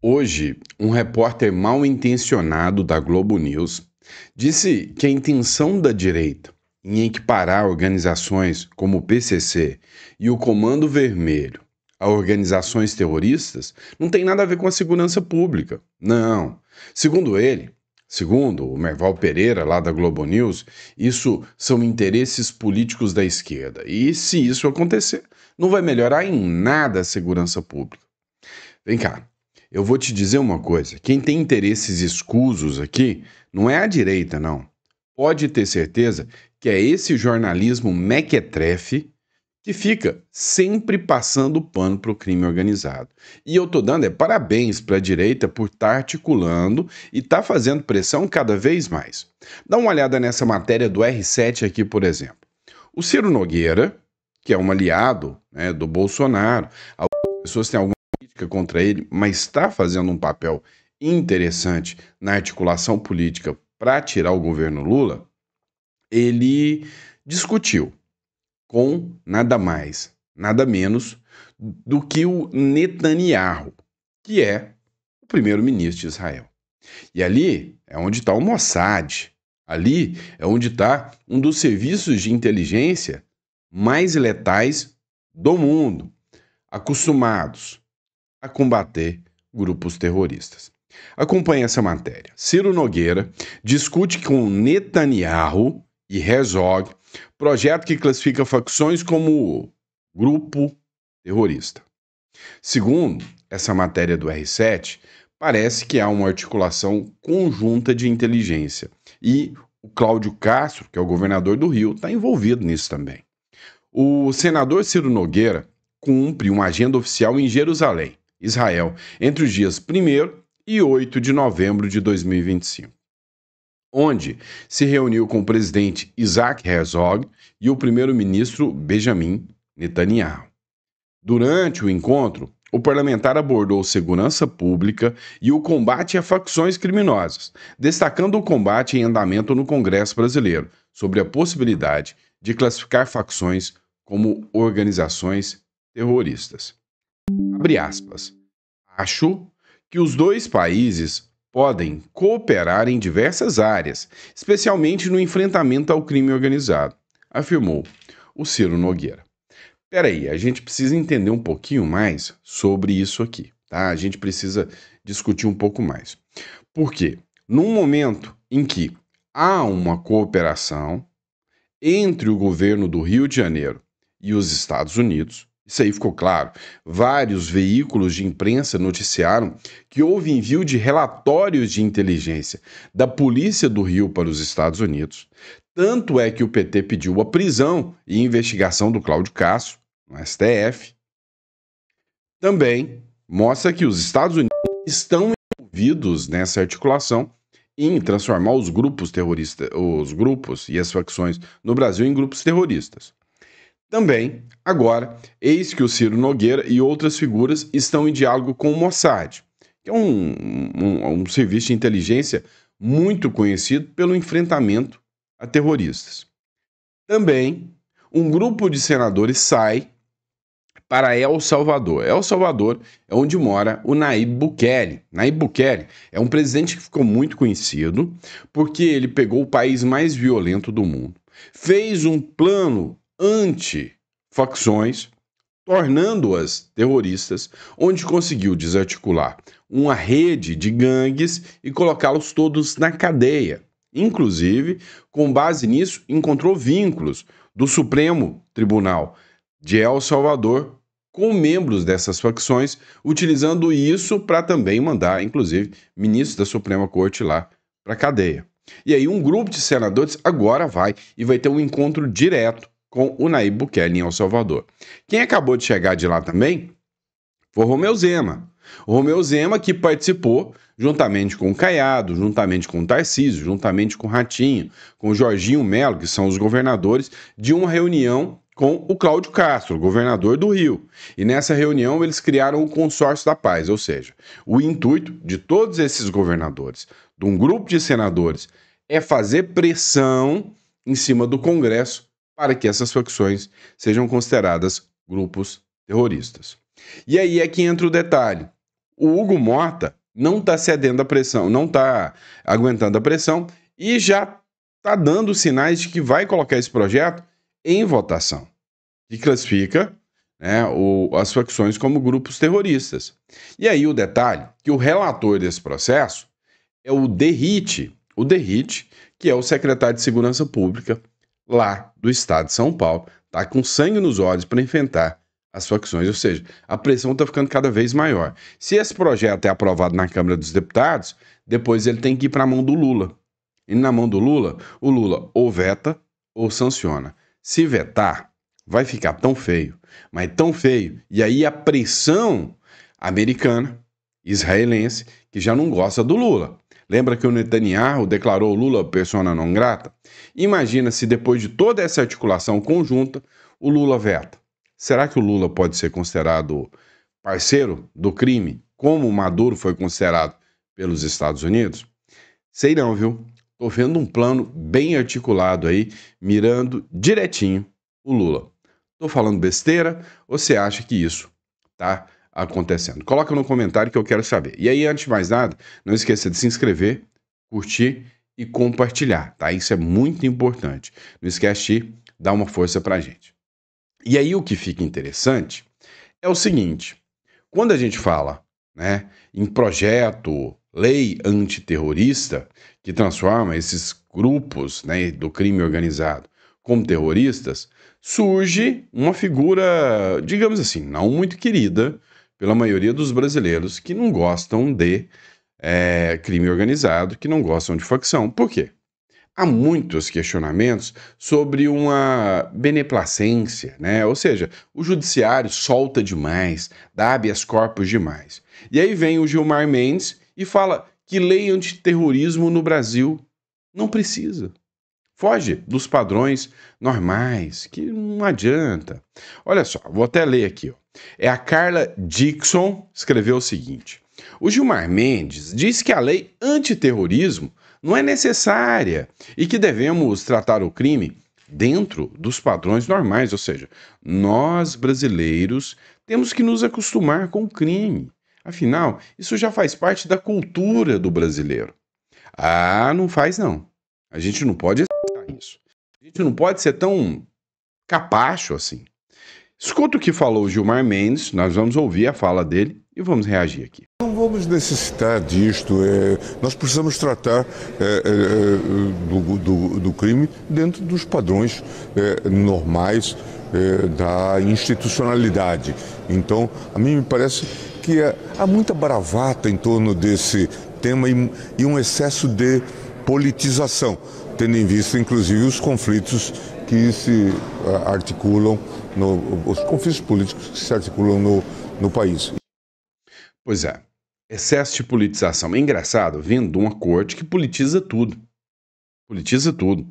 Hoje, um repórter mal intencionado da Globo News disse que a intenção da direita em equiparar organizações como o PCC e o Comando Vermelho a organizações terroristas não tem nada a ver com a segurança pública. Não. Segundo ele, segundo o Merval Pereira, lá da Globo News, isso são interesses políticos da esquerda. E se isso acontecer, não vai melhorar em nada a segurança pública. Vem cá, eu vou te dizer uma coisa: quem tem interesses escusos aqui não é a direita, não. Pode ter certeza que é esse jornalismo mequetrefe que fica sempre passando pano para o crime organizado. E eu tô dando parabéns para a direita por estar articulando e estar fazendo pressão cada vez mais. Dá uma olhada nessa matéria do R7 aqui, por exemplo. O Ciro Nogueira, que é um aliado, né, do Bolsonaro, algumas pessoas têm alguma crítica contra ele, mas está fazendo um papel interessante na articulação política para tirar o governo Lula. Ele discutiu com nada mais, nada menos do que o Netanyahu, que é o primeiro-ministro de Israel. E ali é onde está o Mossad, ali é onde está um dos serviços de inteligência mais letais do mundo, acostumados a combater grupos terroristas. Acompanhe essa matéria. Ciro Nogueira discute com Netanyahu e Herzog projeto que classifica facções como grupo terrorista. Segundo essa matéria do R7, parece que há uma articulação conjunta de inteligência e o Cláudio Castro, que é o governador do Rio, está envolvido nisso também. O senador Ciro Nogueira cumpre uma agenda oficial em Jerusalém, Israel, entre os dias 1º e 8 de novembro de 2025, onde se reuniu com o presidente Isaac Herzog e o primeiro-ministro Benjamin Netanyahu. Durante o encontro, o parlamentar abordou segurança pública e o combate a facções criminosas, destacando o combate em andamento no Congresso brasileiro, sobre a possibilidade de classificar facções como organizações terroristas. Abre aspas. Acho que os dois países podem cooperar em diversas áreas, especialmente no enfrentamento ao crime organizado, afirmou o Ciro Nogueira. Peraí, a gente precisa entender um pouquinho mais sobre isso aqui, tá? A gente precisa discutir um pouco mais. Por quê? Num momento em que há uma cooperação entre o governo do Rio de Janeiro e os Estados Unidos, isso aí ficou claro. Vários veículos de imprensa noticiaram que houve envio de relatórios de inteligência da Polícia do Rio para os Estados Unidos. Tanto é que o PT pediu a prisão e investigação do Cláudio Castro, no STF. Também mostra que os Estados Unidos estão envolvidos nessa articulação em transformar os grupos terroristas, os grupos e as facções no Brasil em grupos terroristas. Também, agora, eis que o Ciro Nogueira e outras figuras estão em diálogo com o Mossad, que é um serviço de inteligência muito conhecido pelo enfrentamento a terroristas. Também, um grupo de senadores sai para El Salvador. El Salvador é onde mora o Nayib Bukele. Nayib Bukele é um presidente que ficou muito conhecido porque ele pegou o país mais violento do mundo, fez um plano anti-facções, tornando-as terroristas, onde conseguiu desarticular uma rede de gangues e colocá-los todos na cadeia. Inclusive, com base nisso, encontrou vínculos do Supremo Tribunal de El Salvador com membros dessas facções, utilizando isso para também mandar, inclusive, ministros da Suprema Corte lá para a cadeia. E aí um grupo de senadores agora vai ter um encontro direto com o Nayib Bukele em El Salvador. Quem acabou de chegar de lá também foi o Romeu Zema. O Romeu Zema que participou, juntamente com o Caiado, juntamente com o Tarcísio, juntamente com o Ratinho, com o Jorginho Melo, que são os governadores, de uma reunião com o Cláudio Castro, governador do Rio. E nessa reunião eles criaram o Consórcio da Paz, ou seja, o intuito de todos esses governadores, de um grupo de senadores, é fazer pressão em cima do Congresso para que essas facções sejam consideradas grupos terroristas. E aí é que entra o detalhe. o Hugo Mota não está cedendo à pressão, não está aguentando a pressão e já está dando sinais de que vai colocar esse projeto em votação, que classifica, né, as facções como grupos terroristas. E aí o detalhe, que o relator desse processo é o Derrite, que é o secretário de Segurança Pública lá do estado de São Paulo, tá com sangue nos olhos para enfrentar as facções, ou seja, a pressão está ficando cada vez maior. Se esse projeto é aprovado na Câmara dos Deputados, depois ele tem que ir para a mão do Lula. E na mão do Lula, o Lula ou veta ou sanciona. Se vetar, vai ficar tão feio, mas tão feio, e aí a pressão americana, israelense, que já não gosta do Lula. Lembra que o Netanyahu declarou o Lula persona non grata? Imagina se depois de toda essa articulação conjunta, o Lula veta. Será que o Lula pode ser considerado parceiro do crime, como o Maduro foi considerado pelos Estados Unidos? Sei não, viu? Tô vendo um plano bem articulado aí, mirando direitinho o Lula. Tô falando besteira ou você acha que isso tá acontecendo? Coloca no comentário que eu quero saber. E aí, antes de mais nada, não esqueça de se inscrever, curtir e compartilhar, tá? Isso é muito importante. Não esquece de dar uma força pra gente. E aí o que fica interessante é o seguinte, quando a gente fala, né, em projeto, lei antiterrorista, que transforma esses grupos, né, do crime organizado como terroristas, surge uma figura, digamos assim, não muito querida pela maioria dos brasileiros que não gostam de crime organizado, que não gostam de facção. Por quê? Há muitos questionamentos sobre uma beneplacência, né? Ou seja, o judiciário solta demais, dá habeas corpus demais. E aí vem o Gilmar Mendes e fala que lei antiterrorismo no Brasil não precisa. Foge dos padrões normais, que não adianta. Olha só, vou até ler aqui. Ó. É a Carla Dixon, escreveu o seguinte. O Gilmar Mendes diz que a lei antiterrorismo não é necessária e que devemos tratar o crime dentro dos padrões normais, ou seja, nós brasileiros temos que nos acostumar com o crime. Afinal, isso já faz parte da cultura do brasileiro. Ah, não faz não. A gente não pode aceitar isso. A gente não pode ser tão capacho assim. Escuta o que falou o Gilmar Mendes, nós vamos ouvir a fala dele e vamos reagir aqui. Não vamos necessitar disto, nós precisamos tratar do crime dentro dos padrões normais da institucionalidade. Então, a mim me parece que há muita bravata em torno desse tema e um excesso de politização, tendo em vista, inclusive, os conflitos que se articulam, os conflitos políticos que se articulam no país. Pois é, excesso de politização. É engraçado, vindo de uma corte que politiza tudo. Politiza tudo.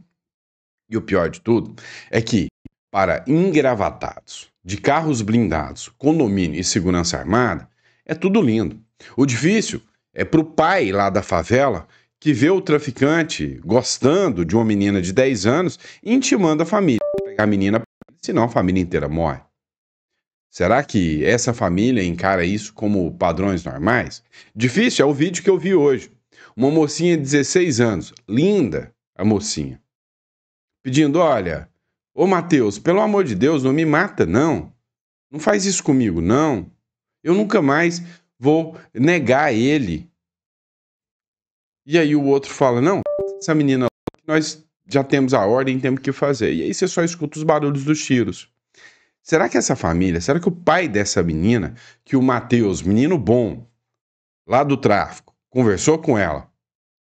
E o pior de tudo é que, para engravatados, de carros blindados, condomínio e segurança armada, é tudo lindo. O difícil é pro pai lá da favela que vê o traficante gostando de uma menina de 10 anos e intimando a família a pegar a menina, senão a família inteira morre. Será que essa família encara isso como padrões normais? Difícil é o vídeo que eu vi hoje. Uma mocinha de 16 anos, linda a mocinha, pedindo, olha, ô Matheus, pelo amor de Deus, não me mata não. Não faz isso comigo não. Eu nunca mais vou negar ele. E aí o outro fala, não, essa menina, nós já temos a ordem, temos que fazer. E aí você só escuta os barulhos dos tiros. Será que essa família, será que o pai dessa menina, que o Matheus, menino bom, lá do tráfico, conversou com ela,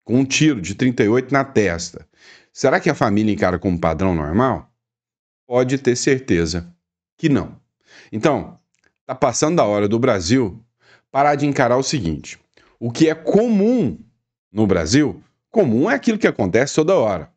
com um tiro de 38 na testa, será que a família encara como padrão normal? Pode ter certeza que não. Então, tá passando a hora do Brasil parar de encarar o seguinte, o que é comum no Brasil, comum é aquilo que acontece toda hora,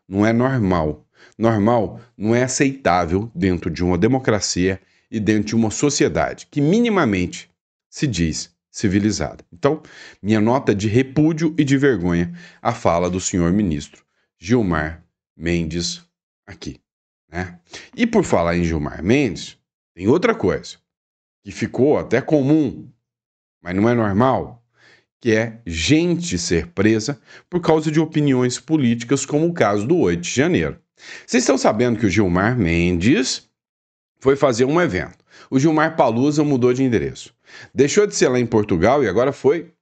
não é normal. Normal não é aceitável dentro de uma democracia e dentro de uma sociedade que minimamente se diz civilizada. Então, minha nota de repúdio e de vergonha à fala do senhor ministro Gilmar Mendes aqui, né? E por falar em Gilmar Mendes, tem outra coisa que ficou até comum, mas não é normal, que é gente ser presa por causa de opiniões políticas, como o caso do 8 de janeiro. Vocês estão sabendo que o Gilmar Mendes foi fazer um evento. O Gilmar Palusa mudou de endereço. Deixou de ser lá em Portugal e agora foi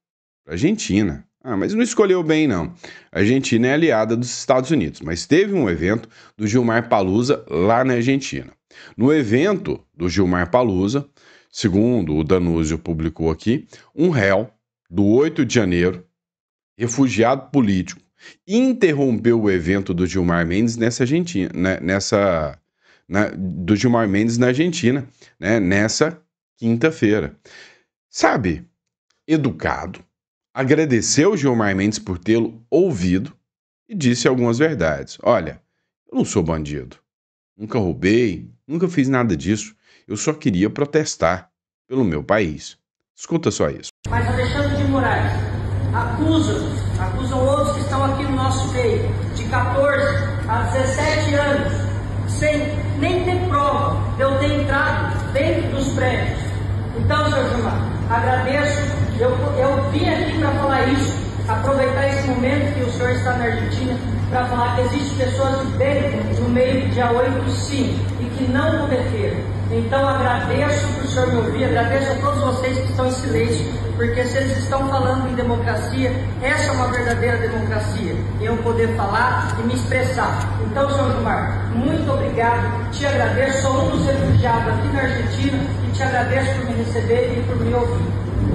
para a Argentina. Mas não escolheu bem, não. A Argentina é aliada dos Estados Unidos, mas teve um evento do Gilmar Palusa lá na Argentina. No evento do Gilmar Palusa, segundo o Danúzio publicou aqui, um réu do 8 de janeiro, refugiado político, interrompeu o evento do Gilmar Mendes do Gilmar Mendes na Argentina, né, nessa quinta-feira. Sabe, educado, agradeceu o Gilmar Mendes por tê-lo ouvido e disse algumas verdades. Olha, eu não sou bandido, nunca roubei, nunca fiz nada disso, eu só queria protestar pelo meu país. Escuta só isso. Mas Alexandre de Moraes acusam outros que estão aqui no nosso meio, de 14 a 17 anos, sem nem ter prova de eu ter entrado dentro dos prédios. Então, senhor Gilmar, agradeço, eu vim aqui para falar isso, aproveitar esse momento que o senhor está na Argentina, para falar que existem pessoas de dentro, no meio do dia 8, sim, e que não cometeram. Então, agradeço por o senhor me ouvir, agradeço a todos vocês que estão em silêncio, porque se eles estão falando em democracia, essa é uma verdadeira democracia, eu poder falar e me expressar. Então, senhor Gilmar, muito obrigado, te agradeço, sou um dos refugiados aqui na Argentina e te agradeço por me receber e por me ouvir.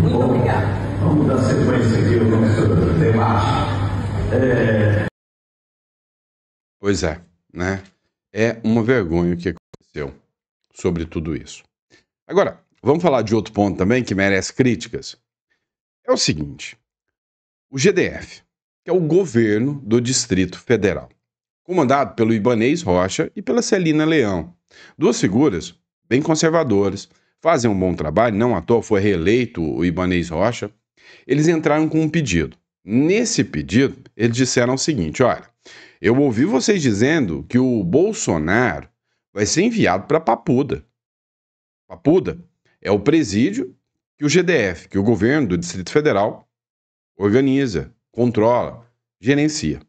Muito obrigado. Vamos dar sequência aqui ao nosso debate. Pois é, né? É uma vergonha o que aconteceu sobre tudo isso. Agora, vamos falar de outro ponto também que merece críticas. É o seguinte, o GDF, que é o governo do Distrito Federal, comandado pelo Ibanez Rocha e pela Celina Leão, duas figuras bem conservadoras, fazem um bom trabalho, não à toa foi reeleito o Ibanez Rocha, eles entraram com um pedido. Nesse pedido, eles disseram o seguinte, olha, eu ouvi vocês dizendo que o Bolsonaro vai ser enviado para Papuda. Papuda é o presídio que o GDF, que o governo do Distrito Federal, organiza, controla, gerencia.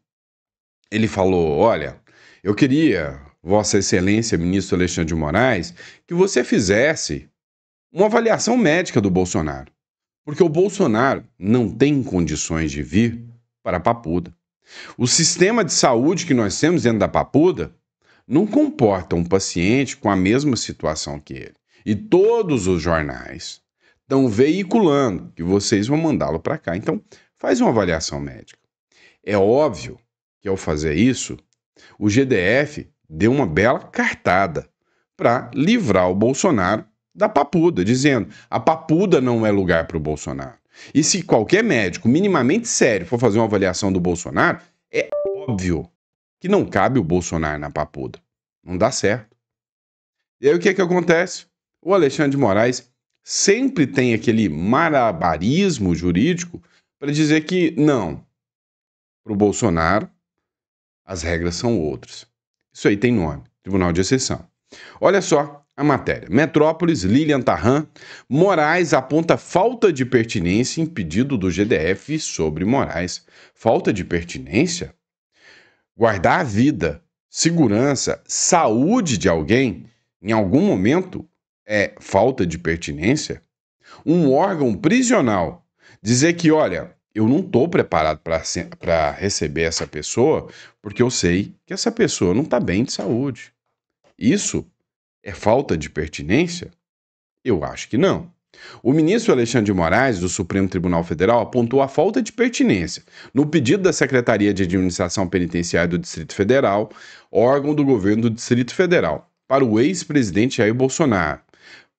Ele falou, olha, eu queria, Vossa Excelência, ministro Alexandre de Moraes, que você fizesse uma avaliação médica do Bolsonaro. Porque o Bolsonaro não tem condições de vir para Papuda. O sistema de saúde que nós temos dentro da Papuda não comporta um paciente com a mesma situação que ele. E todos os jornais estão veiculando que vocês vão mandá-lo para cá. Então, faz uma avaliação médica. É óbvio que ao fazer isso, o GDF deu uma bela cartada para livrar o Bolsonaro da Papuda, dizendo a Papuda não é lugar para o Bolsonaro. E se qualquer médico minimamente sério for fazer uma avaliação do Bolsonaro, é óbvio que não cabe o Bolsonaro na Papuda. Não dá certo. E aí o que acontece? O Alexandre de Moraes sempre tem aquele malabarismo jurídico para dizer que não, para o Bolsonaro as regras são outras. Isso aí tem nome, Tribunal de Exceção. Olha só a matéria. Metrópolis, Lilian Tarran, Moraes aponta falta de pertinência em pedido do GDF sobre Moraes. Falta de pertinência? Guardar a vida, segurança, saúde de alguém, em algum momento, é falta de pertinência? Um órgão prisional dizer que, olha, eu não estou preparado para receber essa pessoa porque eu sei que essa pessoa não está bem de saúde. Isso é falta de pertinência? Eu acho que não. O ministro Alexandre de Moraes, do Supremo Tribunal Federal, apontou a falta de pertinência no pedido da Secretaria de Administração Penitenciária do Distrito Federal, órgão do governo do Distrito Federal, para o ex-presidente Jair Bolsonaro,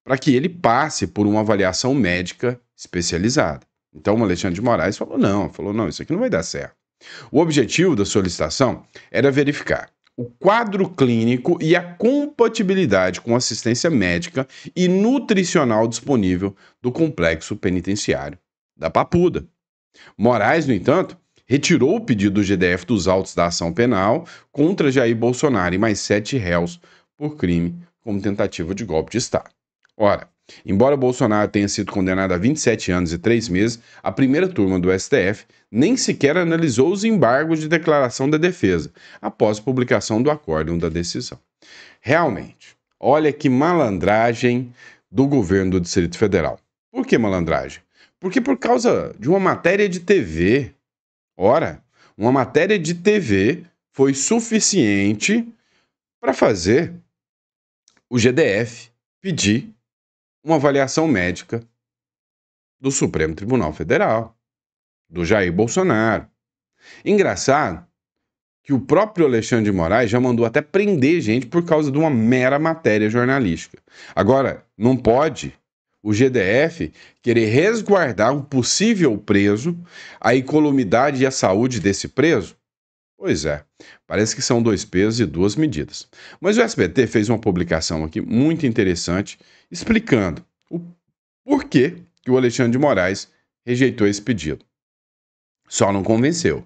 para que ele passe por uma avaliação médica especializada. Então o Alexandre de Moraes falou, não, isso aqui não vai dar certo. O objetivo da solicitação era verificar o quadro clínico e a compatibilidade com assistência médica e nutricional disponível do complexo penitenciário da Papuda. Moraes, no entanto, retirou o pedido do GDF dos autos da ação penal contra Jair Bolsonaro e mais 7 réus por crime como tentativa de golpe de Estado. Ora, Embora Bolsonaro tenha sido condenado a 27 anos e 3 meses, a primeira turma do STF nem sequer analisou os embargos de declaração da defesa, após a publicação do acórdão da decisão. Realmente, olha que malandragem do governo do Distrito Federal. Por que malandragem? Porque por causa de uma matéria de TV. Ora, uma matéria de TV foi suficiente para fazer o GDF pedir uma avaliação médica do Supremo Tribunal Federal, do Jair Bolsonaro. Engraçado que o próprio Alexandre de Moraes já mandou até prender gente por causa de uma mera matéria jornalística. Agora, não pode o GDF querer resguardar um possível preso, a incolumidade e a saúde desse preso? Pois é, parece que são 2 pesos e 2 medidas. Mas o SBT fez uma publicação aqui muito interessante explicando o porquê que o Alexandre de Moraes rejeitou esse pedido. Só não convenceu.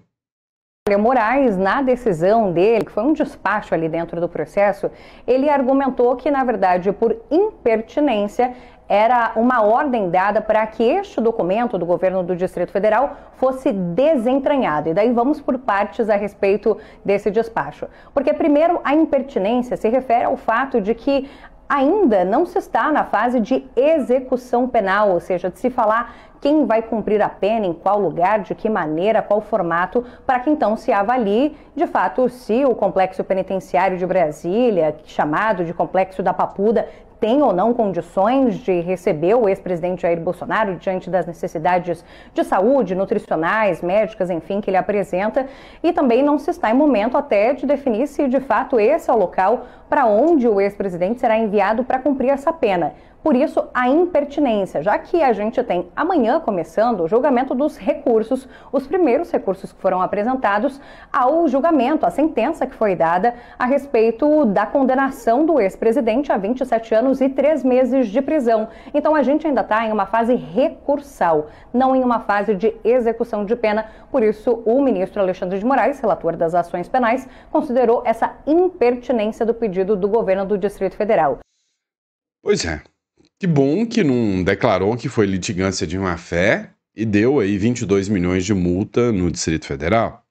O Moraes, na decisão dele, que foi um despacho ali dentro do processo, ele argumentou que, na verdade, por impertinência, era uma ordem dada para que este documento do governo do Distrito Federal fosse desentranhado. E daí vamos por partes a respeito desse despacho. Porque, primeiro, a impertinência se refere ao fato de que ainda não se está na fase de execução penal, ou seja, de se falar quem vai cumprir a pena, em qual lugar, de que maneira, qual formato, para que então se avalie, de fato, se o Complexo Penitenciário de Brasília, chamado de Complexo da Papuda, tem ou não condições de receber o ex-presidente Jair Bolsonaro diante das necessidades de saúde, nutricionais, médicas, enfim, que ele apresenta. E também não se está em momento até de definir se, de fato, esse é o local para onde o ex-presidente será enviado para cumprir essa pena. Por isso, a impertinência, já que a gente tem amanhã começando o julgamento dos recursos, os primeiros recursos que foram apresentados ao julgamento, a sentença que foi dada a respeito da condenação do ex-presidente a 27 anos e 3 meses de prisão. Então, a gente ainda está em uma fase recursal, não em uma fase de execução de pena. Por isso, o ministro Alexandre de Moraes, relator das ações penais, considerou essa impertinência do pedido do governo do Distrito Federal. Pois é. Que bom que não declarou que foi litigância de má-fé e deu aí 22 milhões de multa no Distrito Federal.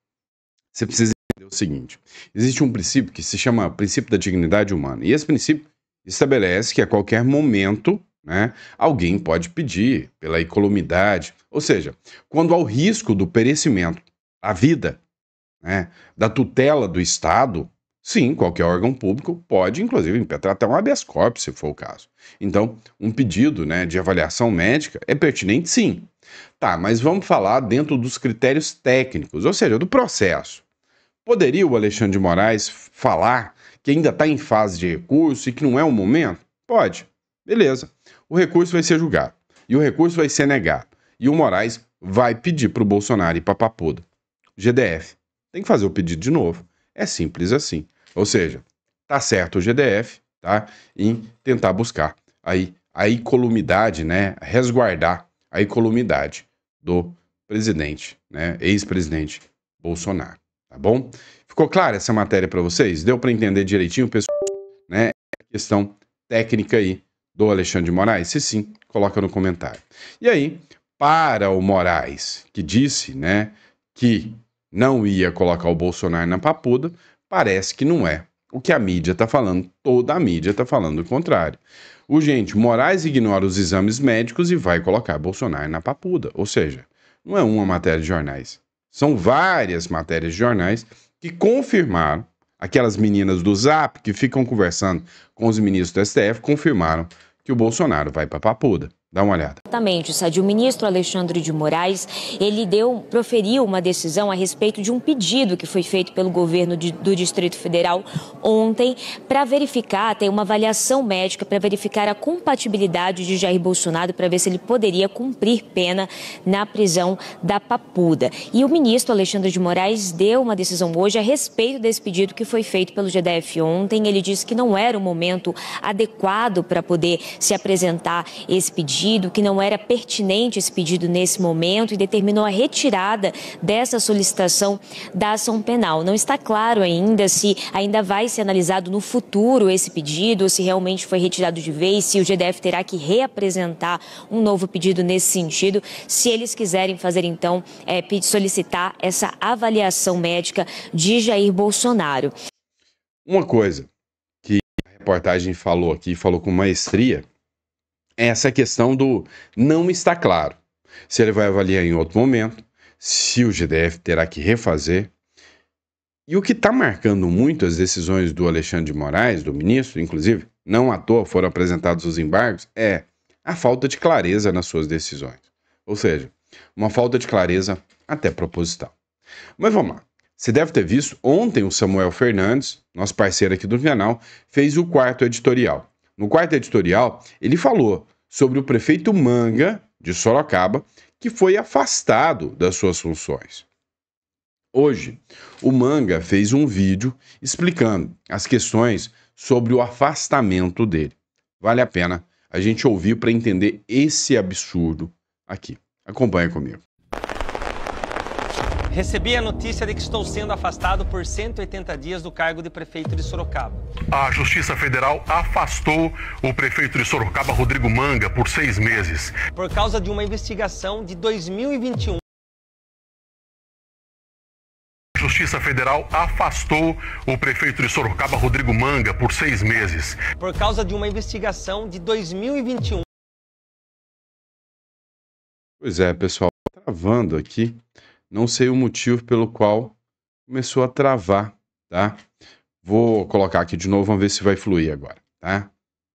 Você precisa entender o seguinte, existe um princípio que se chama princípio da dignidade humana, e esse princípio estabelece que a qualquer momento, né, alguém pode pedir pela incolumidade, ou seja, quando há o risco do perecimento, a vida, né, da tutela do Estado, sim, qualquer órgão público pode, inclusive, impetrar até um habeas corpus, se for o caso. Então, um pedido, né, de avaliação médica é pertinente, sim. Tá, mas vamos falar dentro dos critérios técnicos, ou seja, do processo. Poderia o Alexandre de Moraes falar que ainda está em fase de recurso e que não é o momento? Pode. Beleza. O recurso vai ser julgado. E o recurso vai ser negado. E o Moraes vai pedir para o Bolsonaro ir para a Papuda. O GDF tem que fazer o pedido de novo. É simples assim. Ou seja, tá certo o GDF, tá? Em tentar buscar aí a incolumidade, né? Resguardar a incolumidade do presidente, né? Ex-presidente Bolsonaro, tá bom? Ficou clara essa matéria para vocês? Deu para entender direitinho, pessoal, né? A questão técnica aí do Alexandre de Moraes? Se sim, coloca no comentário. E aí, para o Moraes, que disse, né, que não ia colocar o Bolsonaro na Papuda, parece que não é o que a mídia está falando, toda a mídia está falando o contrário. Moraes ignora os exames médicos e vai colocar Bolsonaro na Papuda. Ou seja, não é uma matéria de jornais, são várias matérias de jornais que confirmaram, aquelas meninas do Zap que ficam conversando com os ministros do STF, confirmaram que o Bolsonaro vai para a Papuda. Dá uma olhada. Exatamente, Sadi. O ministro Alexandre de Moraes, ele proferiu uma decisão a respeito de um pedido que foi feito pelo governo do Distrito Federal ontem para verificar, ter uma avaliação médica para verificar a compatibilidade de Jair Bolsonaro para ver se ele poderia cumprir pena na prisão da Papuda. E o ministro Alexandre de Moraes deu uma decisão hoje a respeito desse pedido que foi feito pelo GDF ontem. Ele disse que não era o momento adequado para poder se apresentar esse pedido, pedido, que não era pertinente esse pedido nesse momento e determinou a retirada dessa solicitação da ação penal. Não está claro ainda se ainda vai ser analisado no futuro esse pedido, ou se realmente foi retirado de vez, se o GDF terá que reapresentar um novo pedido nesse sentido, se eles quiserem fazer então, solicitar essa avaliação médica de Jair Bolsonaro. Uma coisa que a reportagem falou aqui, falou com maestria, é essa questão do não está claro se ele vai avaliar em outro momento, se o GDF terá que refazer. E o que está marcando muito as decisões do Alexandre de Moraes, do ministro, inclusive, não à toa foram apresentados os embargos, é a falta de clareza nas suas decisões. Ou seja, uma falta de clareza até proposital. Mas vamos lá. Você deve ter visto, ontem o Samuel Fernandes, nosso parceiro aqui do canal, fez o quarto editorial. No quarto editorial, ele falou sobre o prefeito Manga, de Sorocaba, que foi afastado das suas funções. Hoje, o Manga fez um vídeo explicando as questões sobre o afastamento dele. Vale a pena a gente ouvir para entender esse absurdo aqui. Acompanha comigo. Recebi a notícia de que estou sendo afastado por 180 dias do cargo de prefeito de Sorocaba. A Justiça Federal afastou o prefeito de Sorocaba, Rodrigo Manga, por 6 meses. Por causa de uma investigação de 2021. A Justiça Federal afastou o prefeito de Sorocaba, Rodrigo Manga, por 6 meses. Por causa de uma investigação de 2021. Pois é, pessoal, travando aqui. Não sei o motivo pelo qual começou a travar, tá? Vou colocar aqui de novo, vamos ver se vai fluir agora, tá?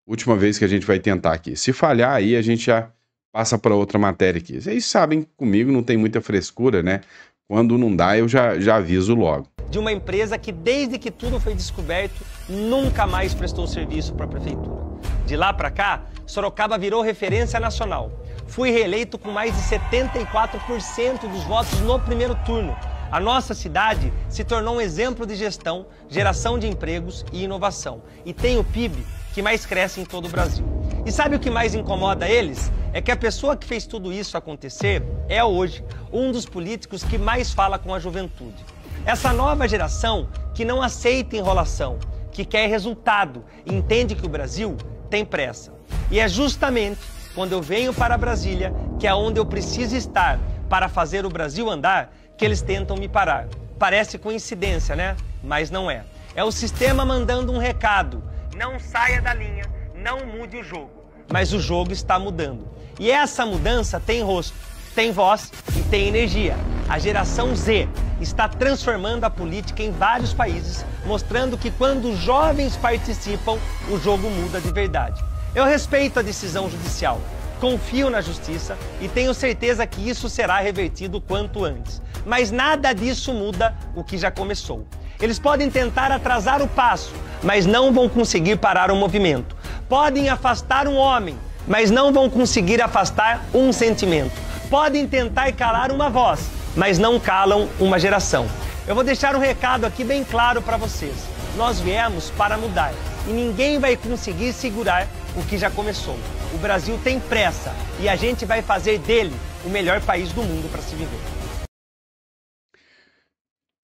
Última vez que a gente vai tentar aqui. Se falhar aí, a gente já passa para outra matéria aqui. Vocês sabem, comigo não tem muita frescura, né? Quando não dá, eu já aviso logo. De uma empresa que, desde que tudo foi descoberto, nunca mais prestou serviço para a prefeitura. De lá para cá, Sorocaba virou referência nacional. Fui reeleito com mais de 74% dos votos no primeiro turno. A nossa cidade se tornou um exemplo de gestão, geração de empregos e inovação. E tem o PIB que mais cresce em todo o Brasil. E sabe o que mais incomoda eles? É que a pessoa que fez tudo isso acontecer é hoje um dos políticos que mais fala com a juventude. Essa nova geração que não aceita enrolação, que quer resultado e entende que o Brasil tem pressa. E é justamente quando eu venho para Brasília, que é onde eu preciso estar para fazer o Brasil andar, que eles tentam me parar. Parece coincidência, né? Mas não é. É o sistema mandando um recado. Não saia da linha, não mude o jogo. Mas o jogo está mudando. E essa mudança tem rosto, tem voz e tem energia. A geração Z está transformando a política em vários países, mostrando que quando os jovens participam, o jogo muda de verdade. Eu respeito a decisão judicial, confio na justiça e tenho certeza que isso será revertido quanto antes. Mas nada disso muda o que já começou. Eles podem tentar atrasar o passo, mas não vão conseguir parar o movimento. Podem afastar um homem, mas não vão conseguir afastar um sentimento. Podem tentar calar uma voz, mas não calam uma geração. Eu vou deixar um recado aqui bem claro para vocês. Nós viemos para mudar e ninguém vai conseguir segurar o que já começou. O Brasil tem pressa e a gente vai fazer dele o melhor país do mundo para se viver.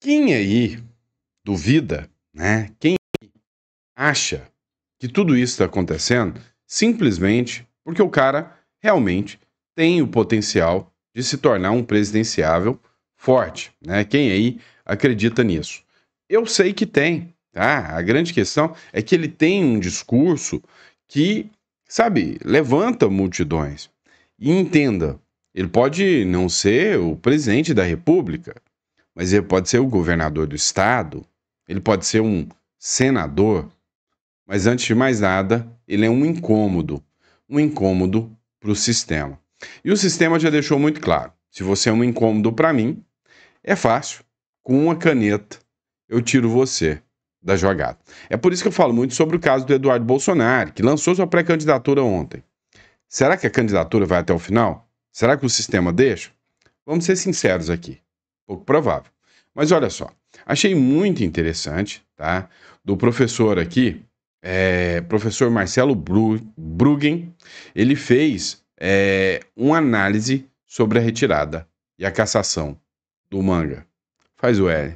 Quem aí duvida, né? Quem acha que tudo isso está acontecendo simplesmente porque o cara realmente tem o potencial de se tornar um presidenciável forte, né? Quem aí acredita nisso? Eu sei que tem, tá? A grande questão é que ele tem um discurso que, sabe, levanta multidões. E entenda, ele pode não ser o presidente da República, mas ele pode ser o governador do estado, ele pode ser um senador, mas antes de mais nada, ele é um incômodo para o sistema. E o sistema já deixou muito claro, se você é um incômodo para mim, é fácil, com uma caneta eu tiro você da jogada. É por isso que eu falo muito sobre o caso do Eduardo Bolsonaro, que lançou sua pré-candidatura ontem. Será que a candidatura vai até o final? Será que o sistema deixa? Vamos ser sinceros aqui. Pouco provável. Mas olha só, achei muito interessante, tá? Do professor aqui, professor Marcelo Bruggen, ele fez uma análise sobre a retirada e a cassação do Manga. Faz o L.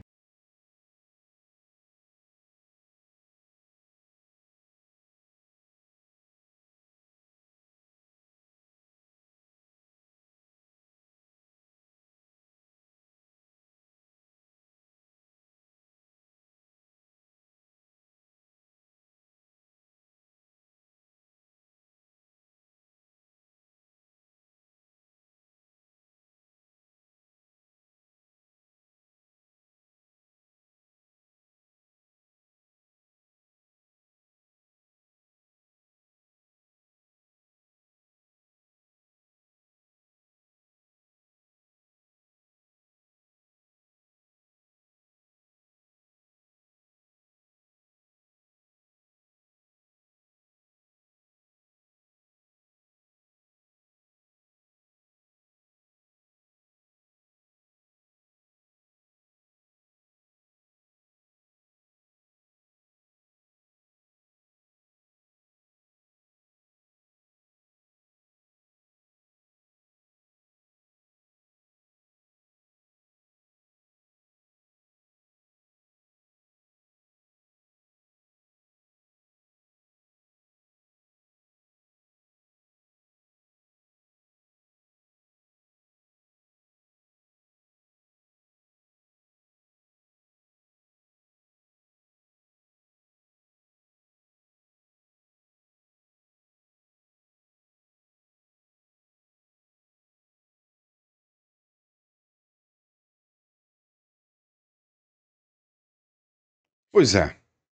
Pois é,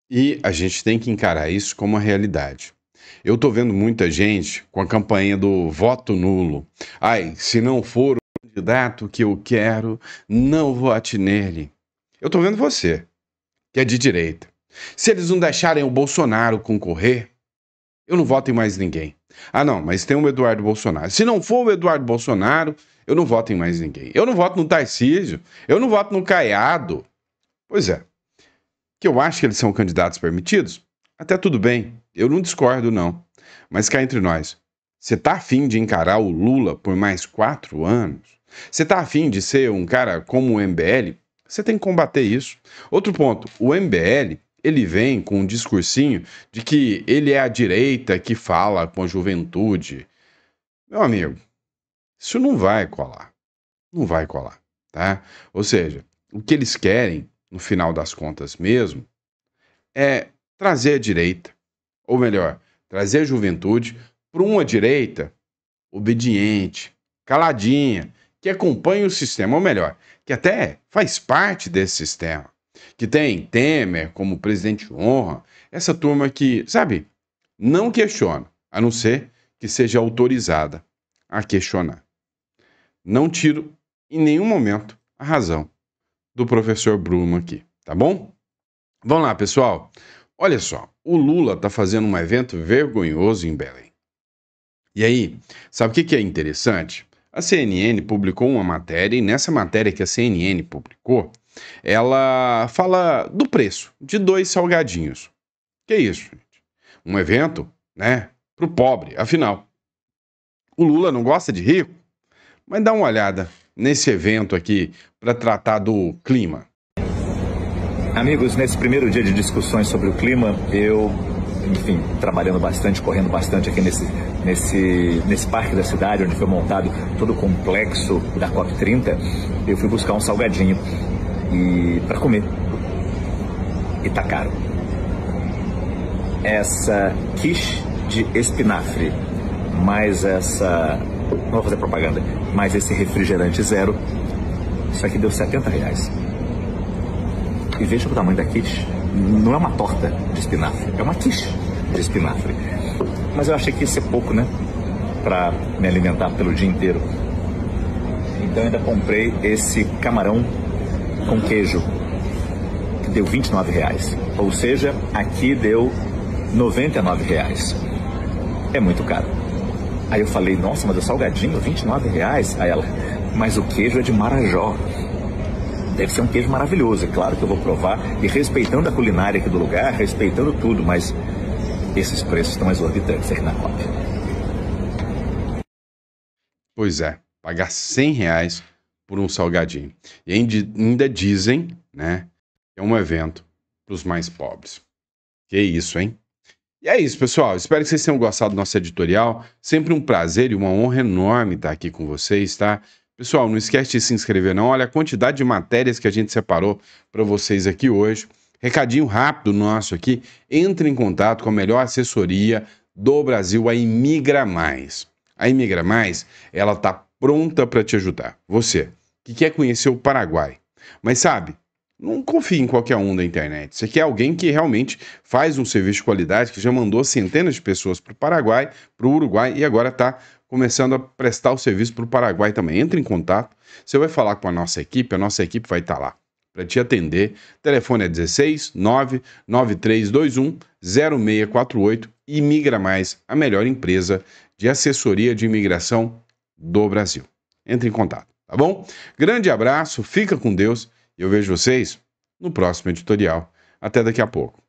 e a gente tem que encarar isso como uma realidade. Eu tô vendo muita gente com a campanha do voto nulo. Ai, se não for o candidato que eu quero, não vote nele. Eu tô vendo você, que é de direita. Se eles não deixarem o Bolsonaro concorrer, eu não voto em mais ninguém. Ah, não, mas tem o Eduardo Bolsonaro. Se não for o Eduardo Bolsonaro, eu não voto em mais ninguém. Eu não voto no Tarcísio, eu não voto no Caiado. Pois é. Que eu acho que eles são candidatos permitidos? Até tudo bem, eu não discordo não. Mas cá entre nós, você tá afim de encarar o Lula por mais 4 anos? Você tá afim de ser um cara como o MBL? Você tem que combater isso. Outro ponto, o MBL, ele vem com um discursinho de que ele é a direita que fala com a juventude. Meu amigo, isso não vai colar. Não vai colar, tá? Ou seja, o que eles querem no final das contas mesmo, é trazer a direita, ou melhor, trazer a juventude para uma direita obediente, caladinha, que acompanha o sistema, ou melhor, que até faz parte desse sistema, que tem Temer como presidente de honra, essa turma que, sabe, não questiona, a não ser que seja autorizada a questionar. Não tiro em nenhum momento a razão do professor Bruno aqui, tá bom? Vamos lá, pessoal. Olha só, o Lula tá fazendo um evento vergonhoso em Belém. E aí, sabe o que é interessante? A CNN publicou uma matéria, e nessa matéria que a CNN publicou, ela fala do preço de 2 salgadinhos. Que isso, gente? Um evento, né, pro pobre, afinal. O Lula não gosta de rico? Mas dá uma olhada nesse evento aqui para tratar do clima. Amigos, nesse primeiro dia de discussões sobre o clima, eu, enfim, trabalhando bastante, correndo bastante aqui nesse parque da cidade, onde foi montado todo o complexo da COP30, eu fui buscar um salgadinho para comer. E tá caro. Essa quiche de espinafre, mais essa... não vou fazer propaganda, mas esse refrigerante zero, isso aqui deu R$70. E veja o tamanho da quiche. Não é uma torta de espinafre, é uma quiche de espinafre. Mas eu achei que ia ser pouco, né? Pra me alimentar pelo dia inteiro. Então ainda comprei esse camarão com queijo, que deu R$29. Ou seja, aqui deu R$99. É muito caro. Aí eu falei, nossa, mas o salgadinho, R$29? Aí ela, mas o queijo é de Marajó. Deve ser um queijo maravilhoso, é claro que eu vou provar. E respeitando a culinária aqui do lugar, respeitando tudo, mas esses preços estão exorbitantes aqui na COP. Pois é, pagar R$100 por um salgadinho. E ainda dizem, né, que é um evento para os mais pobres. Que isso, hein? E é isso, pessoal. Espero que vocês tenham gostado do nosso editorial. Sempre um prazer e uma honra enorme estar aqui com vocês, tá? Pessoal, não esquece de se inscrever não. Olha a quantidade de matérias que a gente separou para vocês aqui hoje. Recadinho rápido nosso aqui. Entre em contato com a melhor assessoria do Brasil, a Imigra Mais. A Imigra Mais, ela tá pronta para te ajudar. Você que quer conhecer o Paraguai, mas sabe, não confie em qualquer um da internet. Você quer alguém que realmente faz um serviço de qualidade, que já mandou centenas de pessoas para o Paraguai, para o Uruguai e agora está começando a prestar o serviço para o Paraguai também. Entre em contato, você vai falar com a nossa equipe vai estar lá para te atender. O telefone é 16 99321 0648. Imigra Mais, a melhor empresa de assessoria de imigração do Brasil. Entre em contato, tá bom? Grande abraço, fica com Deus e eu vejo vocês no próximo editorial. Até daqui a pouco.